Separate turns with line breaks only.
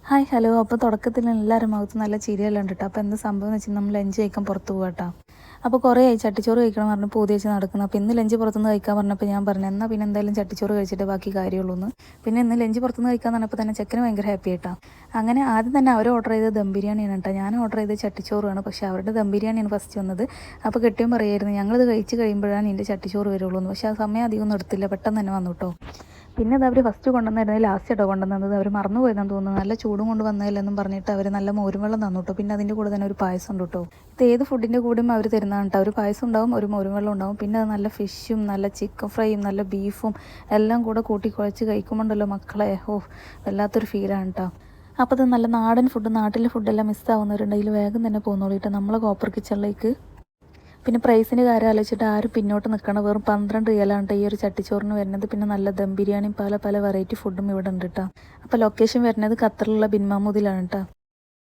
Hi hello. അപ്പോൾ തുടക്കത്തിൽ എല്ലാവരും മുഖത്ത് നല്ല ചിരിയെല്ലാം ഉണ്ട് കേട്ടോ. അപ്പോൾ എന്താ സംഭവം എന്ന് വെച്ചാൽ നമ്മൾ ലഞ്ച് കഴിക്കാൻ പുറത്ത് പോകാം കേട്ടോ. അപ്പോൾ കുറേ ആയി ചട്ടിച്ചോറ് കഴിക്കണം പറഞ്ഞ് പൂതി വെച്ച് നടക്കുന്നു. അപ്പോൾ ഇന്ന് ലഞ്ച് പുറത്തുനിന്ന് കഴിക്കാൻ പറഞ്ഞപ്പോൾ ഞാൻ പറഞ്ഞു എന്നാൽ പിന്നെ എന്തായാലും ചട്ടിച്ചോറ് കഴിച്ചിട്ട് ബാക്കി കാര്യമുള്ളൂ എന്ന്. പിന്നെ ഇന്ന് ലഞ്ച് പുറത്തുനിന്ന് കഴിക്കാൻ പറഞ്ഞപ്പോൾ തന്നെ ചെക്കന് ഭയങ്കര ഹാപ്പി ആയിട്ടാ. അങ്ങനെ ആദ്യം തന്നെ അവർ ഓർഡർ ചെയ്തത് ദം ബിരിയാണിയാണ് കേട്ടോ. ഞാൻ ഓർഡർ ചെയ്തത് ചട്ടിച്ചോറാണ്. പക്ഷേ അവരുടെ ദം ബിരിയാണിയാണ് ഫസ്റ്റ് വന്നത്. അപ്പോൾ കെട്ടിയും പറയായിരുന്നു ഞങ്ങളിത് കഴിച്ച് കഴിയുമ്പോഴാണ് എൻ്റെ ചട്ടിച്ചോറ് വരുള്ളൂ എന്ന്. പക്ഷേ ആ സമയം അധികം ഒന്നും എടുത്തില്ല, പെട്ടെന്ന് തന്നെ വന്നു കേട്ടോ. പിന്നെ അത് അവർ ഫസ്റ്റ് കൊണ്ടുവന്നായിരുന്നു, ലാസ്റ്റ് കേട്ടോ കൊണ്ടുവന്നത്. അവർ മറന്നു പോയതെന്ന് തോന്നുന്നു. നല്ല ചൂടും കൊണ്ട് വന്നതില്ലെന്നും പറഞ്ഞിട്ട് അവർ നല്ല മോരും വെള്ളം തന്നു കേട്ടോ. പിന്നെ അതിൻ്റെ കൂടെ തന്നെ ഒരു പായസം ഉണ്ട് കേട്ടോ. ഇത് ഏത് ഫുഡിൻ്റെ കൂടെയും അവർ തരുന്നതാണ് കേട്ടോ. ഒരു പായസം ഉണ്ടാവും, ഒരു മോരും വെള്ളം ഉണ്ടാവും. പിന്നെ അത് നല്ല ഫിഷും നല്ല ചിക്കൻ ഫ്രൈയും നല്ല ബീഫും എല്ലാം കൂടെ കൂട്ടി കുഴച്ച് കഴിക്കുമ്പോണ്ടല്ലോ മക്കളെ, വല്ലാത്തൊരു ഫീലാണ് കേട്ടോ. അപ്പോൾ അത് നല്ല നാടൻ ഫുഡ്, നാട്ടിലെ ഫുഡെല്ലാം മിസ്സാവുന്നവരുണ്ടെങ്കിൽ വേഗം തന്നെ പോകുന്നോളൂ കേട്ടോ നമ്മളെ കോപ്പർ കിച്ചണിലേക്ക്. പിന്നെ പ്രൈസിൻ്റെ കാര്യം ആലോചിച്ചിട്ട് ആരും പിന്നോട്ട് നിൽക്കണം. വെറും 12 റിയലാണ് കേട്ടോ ഈ ഒരു ചട്ടിച്ചോറിന് വരുന്നത്. പിന്നെ നല്ല ദം ബിരിയാണിയും പല പല വെറൈറ്റി ഫുഡും ഇവിടെ ഉണ്ട് കേട്ടോ. അപ്പോൾ ലൊക്കേഷൻ വരുന്നത് ഖത്തറിലുള്ള ബിൻ മഹ്മൂദിലാണ് കേട്ടോ.